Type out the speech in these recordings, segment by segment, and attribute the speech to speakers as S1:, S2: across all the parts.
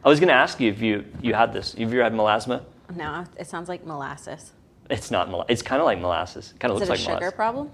S1: I was going to ask you if you had this. Have you ever had melasma?
S2: No, it sounds like molasses.
S1: It's not. It's kind of like molasses. Kind of looks like
S2: molasses. Is it a sugar problem?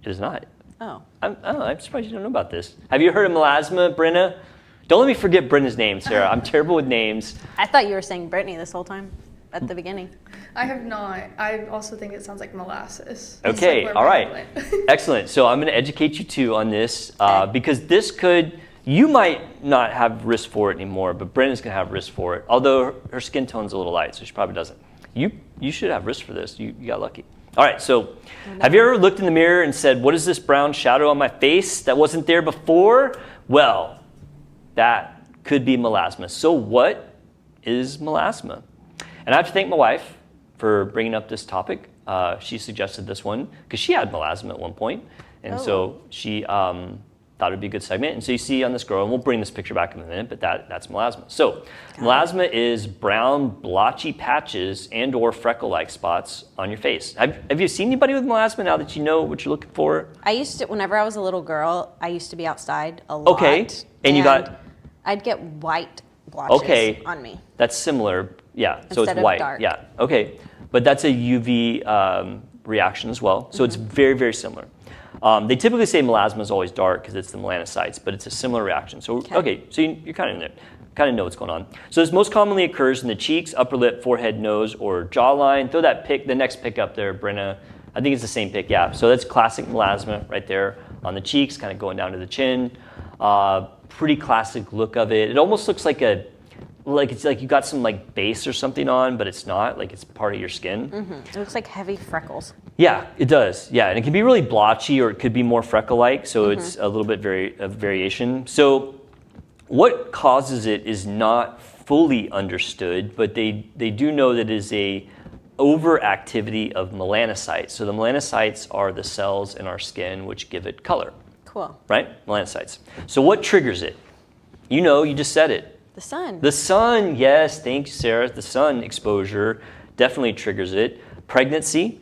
S1: It is not.
S2: Oh.
S1: I'm surprised you don't know about this. Have you heard of melasma, Brenna? Don't let me forget Brenna's name, Sarah. I'm terrible with names.
S2: I thought you were saying Brittany this whole time at the beginning.
S3: I have not. I also think it sounds like molasses.
S1: Okay, all right. Excellent. So I'm going to educate you too on this because this could, you might not have risk for it anymore, but Brenna's going to have risk for it. Although her skin tone's a little light, so she probably doesn't. You should have risk for this. You got lucky. All right, so have you ever looked in the mirror and said, what is this brown shadow on my face that wasn't there before? Well, that could be melasma. So what is melasma? And I have to thank my wife for bringing up this topic. She suggested this one because she had melasma at one point. And so she thought it would be a good segment. And so you see on this girl, and we'll bring this picture back in a minute, but that's melasma. So melasma is brown, blotchy patches and or freckle-like spots on your face. Have you seen anybody with melasma now that you know what you're looking for?
S2: I used to, whenever I was a little girl, I used to be outside a lot.
S1: Okay, and you got?
S2: I'd get white blotches on me.
S1: That's similar, yeah. So
S2: Instead
S1: it's white,
S2: of dark.
S1: yeah. Okay, but that's a UV reaction as well. So it's very, very similar. They typically say melasma is always dark because it's the melanocytes, but it's a similar reaction. So okay, so you're kind of in there, kind of know what's going on. So this most commonly occurs in the cheeks, upper lip, forehead, nose, or jawline. Throw that pic, the next pic up there, Brenna. I think it's the same pic, yeah. So that's classic melasma right there on the cheeks, kind of going down to the chin. Pretty classic look of it. It almost looks like it's like you got some like base or something on, but it's not. Like it's part of your skin.
S2: It looks like heavy freckles.
S1: Yeah, it does. Yeah, and it can be really blotchy, or it could be more freckle-like. So it's a little bit of variation. So what causes it is not fully understood, but they do know that it is a overactivity of melanocytes. So the melanocytes are the cells in our skin which give it color.
S2: Cool.
S1: Right? Melanocytes. So what triggers it? You just said it.
S2: The sun.
S1: The sun, yes, thank you, Sarah. The sun exposure definitely triggers it. Pregnancy.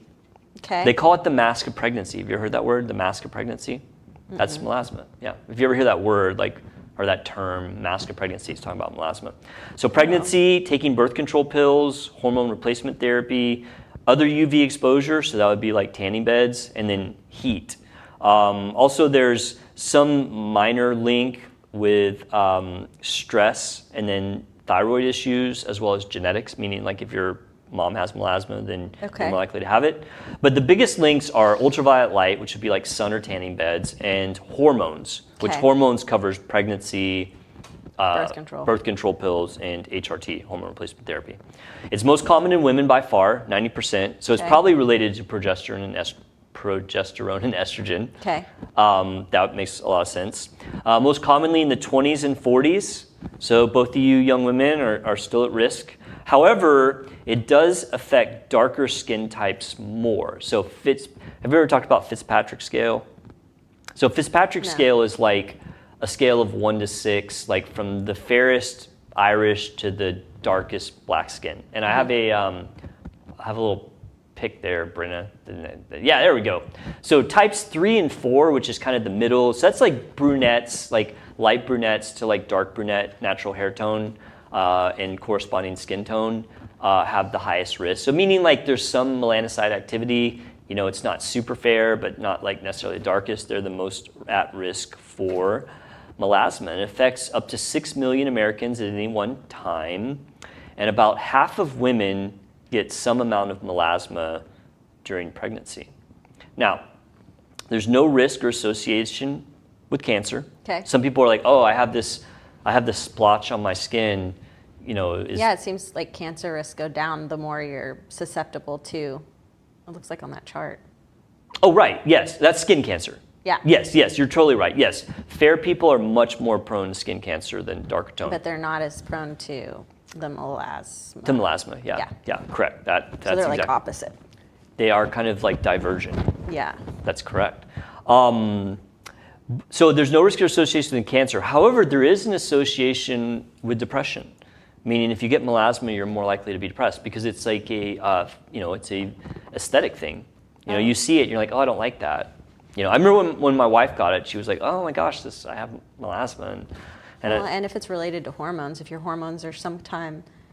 S2: Okay.
S1: They call it the mask of pregnancy. Have you ever heard that word, the mask of pregnancy? That's melasma, yeah. If you ever hear that word, or that term, mask of pregnancy, it's talking about melasma. So pregnancy, taking birth control pills, hormone replacement therapy, other UV exposure, so that would be like tanning beds, and then heat. Also, there's some minor link with stress and then thyroid issues, as well as genetics, meaning like if your mom has melasma, then you're more likely to have it. But the biggest links are ultraviolet light, which would be like sun or tanning beds, and hormones, which hormones covers pregnancy, birth control pills, and HRT, hormone replacement therapy. It's most common in women by far, 90%. So it's probably related to progesterone and estrogen.
S2: Okay.
S1: That makes a lot of sense. Most commonly in the 20s and 40s. So both of you young women are still at risk. However, it does affect darker skin types more. So have you ever talked about Fitzpatrick scale? So Fitzpatrick scale is like a scale of 1 to 6, like from the fairest Irish to the darkest black skin. And I have a little pic there, Brenna. Yeah, there we go. So types 3 and 4, which is kind of the middle. So that's like brunettes, like light brunettes to like dark brunette, natural hair tone, and corresponding skin tone have the highest risk. So meaning like there's some melanocyte activity, it's not super fair, but not like necessarily the darkest. They're the most at risk for melasma. It affects up to 6 million Americans at any one time. And about half of women get some amount of melasma during pregnancy. Now, there's no risk or association with cancer.
S2: Okay.
S1: Some people are like, oh, I have this splotch on my skin.
S2: It seems like cancer risks go down the more you're susceptible to, it looks like on that chart.
S1: Oh, right, yes, that's skin cancer.
S2: Yeah.
S1: Yes, you're totally right, yes. Fair people are much more prone to skin cancer than darker tone.
S2: But they're not as prone to the melasma.
S1: To melasma, yeah, correct. That's
S2: so they're like
S1: exactly.
S2: opposite.
S1: They are kind of like divergent.
S2: Yeah.
S1: That's correct. So there's no risk or association with cancer. However, there is an association with depression, meaning if you get melasma, you're more likely to be depressed because it's like it's a aesthetic thing. You see it, and you're like, oh, I don't like that. I remember when my wife got it, she was like, oh my gosh, I have melasma, and And
S2: Well, and if it's related to hormones, if your hormones are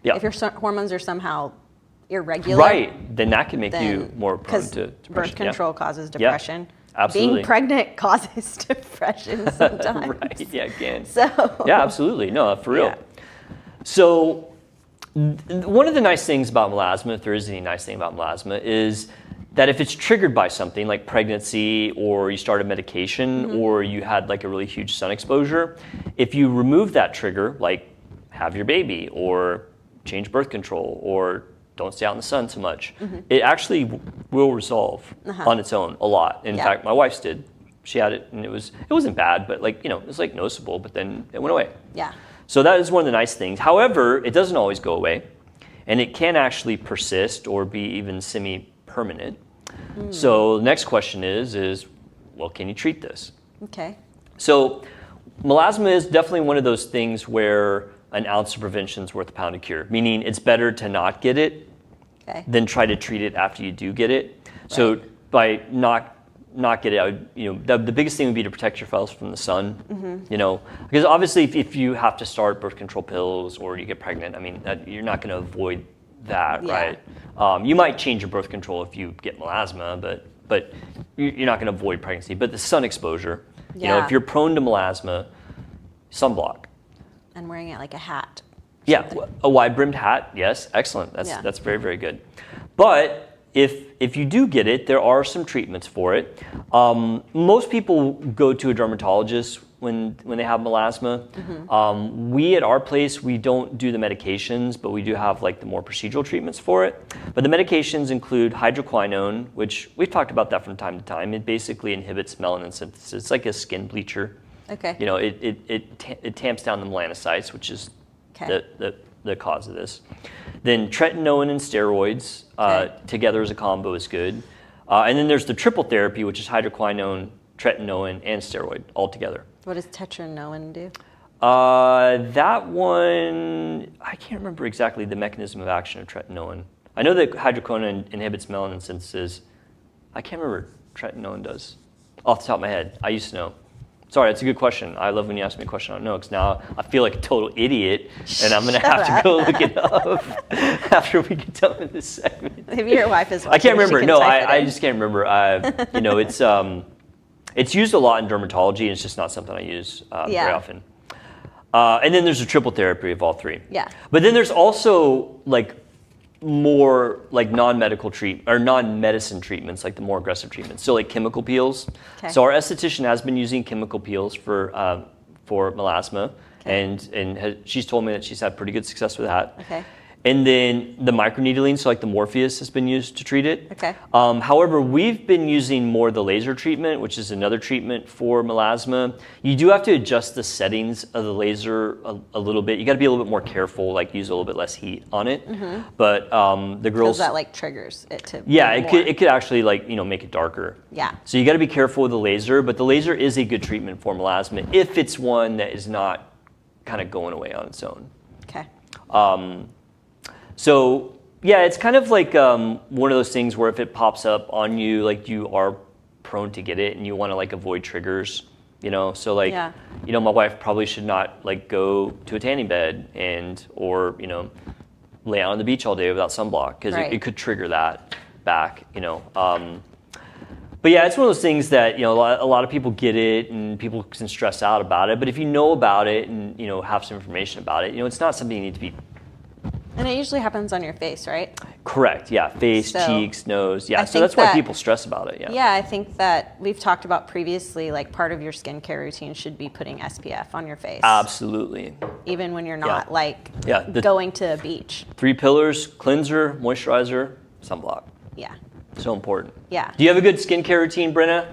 S1: Yeah.
S2: if your hormones are somehow irregular,
S1: right, then that can make you more prone
S2: because
S1: to depression.
S2: birth control causes depression.
S1: Absolutely.
S2: Being pregnant causes depression sometimes.
S1: Right, yeah, again.
S2: So
S1: Yeah, absolutely. No, for real.
S2: Yeah.
S1: So one of the nice things about melasma, if there is any nice thing about melasma, is that if it's triggered by something like pregnancy, or you started medication, or you had like a really huge sun exposure, if you remove that trigger, like have your baby, or change birth control, or don't stay out in the sun too much, it actually will resolve on its own a lot. In fact, my wife's did. She had it, and it wasn't bad, but like, it was like noticeable, but then it went away.
S2: Yeah.
S1: So that is one of the nice things. However, it doesn't always go away, and it can actually persist or be even semi-permanent. So the next question is, well, can you treat this?
S2: Okay.
S1: So melasma is definitely one of those things where an ounce of prevention is worth a pound of cure, meaning it's better to not get it than try to treat it after you do get it. Right. So by not get it, I would, the biggest thing would be to protect yourself from the sun, because obviously if you have to start birth control pills or you get pregnant, I mean, you're not going to avoid that, right? You might change your birth control if you get melasma, but you're not going to avoid pregnancy. But the sun exposure, if you're prone to melasma, sunblock.
S2: And wearing it like a hat.
S1: Yeah, a wide-brimmed hat, yes, excellent. That's very, very good. But if you do get it, there are some treatments for it. Most people go to a dermatologist when they have melasma. We at our place, we don't do the medications, but we do have like the more procedural treatments for it. But the medications include hydroquinone, which we've talked about that from time to time. It basically inhibits melanin synthesis. It's like a skin bleacher.
S2: Okay.
S1: It tamps down the melanocytes, which is the cause of this. Then tretinoin and steroids together as a combo is good. And then there's the triple therapy, which is hydroquinone, tretinoin, and steroid all together.
S2: What does tetranoin do?
S1: That one, I can't remember exactly the mechanism of action of tretinoin. I know that hydroquinone inhibits melanin synthesis. I can't remember what tretinoin does off the top of my head. I used to know. Sorry, that's a good question. I love when you ask me a question I don't know, because now I feel like a total idiot, and I'm going to have to go look it up after we get done with this segment.
S2: Maybe your wife is watching.
S1: I can't remember. No, I just can't remember. It's used a lot in dermatology, and it's just not something I use very often. And then there's a triple therapy of all three.
S2: Yeah.
S1: But then there's also like more like non-medical or non-medicine treatments, like the more aggressive treatments. So like chemical peels. Okay. So our esthetician has been using chemical peels for melasma, and she's told me that she's had pretty good success with that.
S2: Okay.
S1: And then the microneedling, so like the Morpheus, has been used to treat it.
S2: Okay.
S1: However, we've been using more the laser treatment, which is another treatment for melasma. You do have to adjust the settings of the laser a little bit. You got to be a little bit more careful, like use a little bit less heat on it. But the girls,
S2: that like triggers it to.
S1: Yeah, it could actually like make it darker.
S2: Yeah.
S1: So you got to be careful with the laser, but the laser is a good treatment for melasma if it's one that is not kind of going away on its own.
S2: Okay.
S1: So yeah, it's kind of like one of those things where if it pops up on you, like you are prone to get it, and you want to like avoid triggers, So like, my wife probably should not like go to a tanning bed or lay out on the beach all day without sunblock, because it could trigger that back, But yeah, it's one of those things that a lot of people get it, and people can stress out about it. But if you know about it and have some information about it, it's not something you need to be.
S2: And it usually happens on your face, right?
S1: Correct, yeah. Face, cheeks, nose. Yeah, so that's why people stress about it, yeah.
S2: Yeah, I think that we've talked about previously, like part of your skincare routine should be putting SPF on your face.
S1: Absolutely.
S2: Even when you're not going to a beach. 3
S1: pillars: cleanser, moisturizer, sunblock.
S2: Yeah.
S1: So important.
S2: Yeah.
S1: Do you have a good skincare routine, Brenna?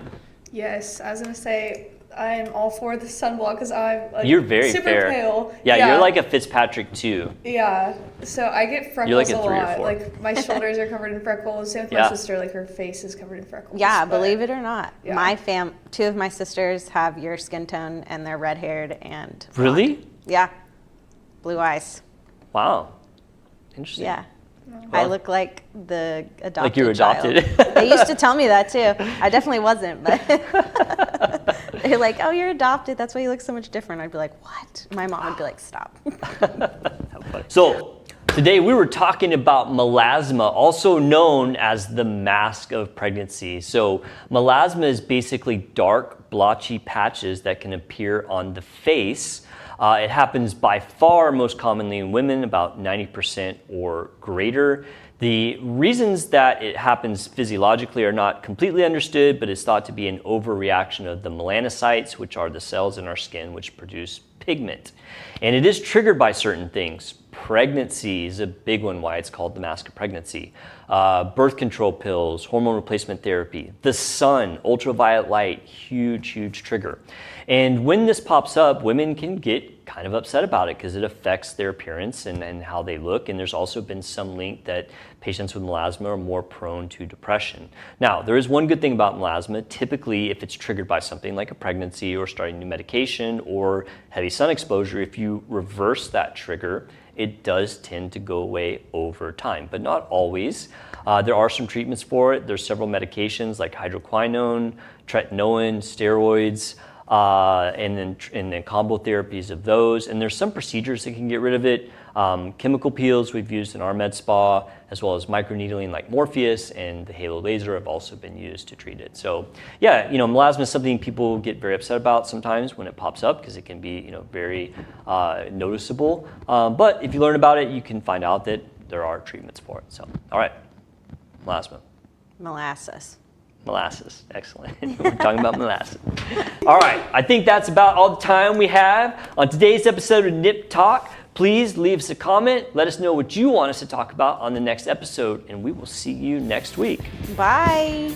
S3: Yes, I was going to say, I'm all for the sunblock because I'm like,
S1: you're very
S3: super
S1: fair.
S3: Pale.
S1: Yeah, you're like a Fitzpatrick too.
S3: Yeah, so I get freckles
S1: like a 3
S3: a lot.
S1: or 4.
S3: Like my shoulders are covered in freckles. Same with my sister. Like her face is covered in freckles.
S2: Yeah, believe it or not,
S3: Yeah.
S2: 2 of my sisters have your skin tone, and they're red-haired and blonde.
S1: Really?
S2: Yeah, blue eyes.
S1: Wow, interesting.
S2: Yeah. I look like the adopted
S1: Like you were adopted.
S2: child. They used to tell me that too. I definitely wasn't, but they're like, "Oh, you're adopted. That's why you look so much different." I'd be like, "What?" My mom would be like, "Stop."
S1: So today we were talking about melasma, also known as the mask of pregnancy. So melasma is basically dark, blotchy patches that can appear on the face. It happens by far most commonly in women, about 90% or greater. The reasons that it happens physiologically are not completely understood, but it's thought to be an overreaction of the melanocytes, which are the cells in our skin which produce pigment. And it is triggered by certain things. Pregnancy is a big one, why it's called the mask of pregnancy. Birth control pills, hormone replacement therapy, the sun, ultraviolet light, huge trigger. And when this pops up, women can get kind of upset about it because it affects their appearance and how they look. And there's also been some link that patients with melasma are more prone to depression. Now, there is one good thing about melasma. Typically, if it's triggered by something like a pregnancy or starting new medication or heavy sun exposure, if you reverse that trigger, it does tend to go away over time, but not always. There are some treatments for it. There's several medications like hydroquinone, tretinoin, steroids, and then combo therapies of those. And there's some procedures that can get rid of it. Chemical peels we've used in our med spa, as well as microneedling like Morpheus and the Halo laser have also been used to treat it. So yeah, melasma is something people get very upset about sometimes when it pops up because it can be very noticeable. But if you learn about it, you can find out that there are treatments for it. So all right, melasma. Molasses, excellent. We're talking about molasses. All right, I think that's about all the time we have on today's episode of Nip Talk. Please leave us a comment. Let us know what you want us to talk about on the next episode, and we will see you next week.
S2: Bye.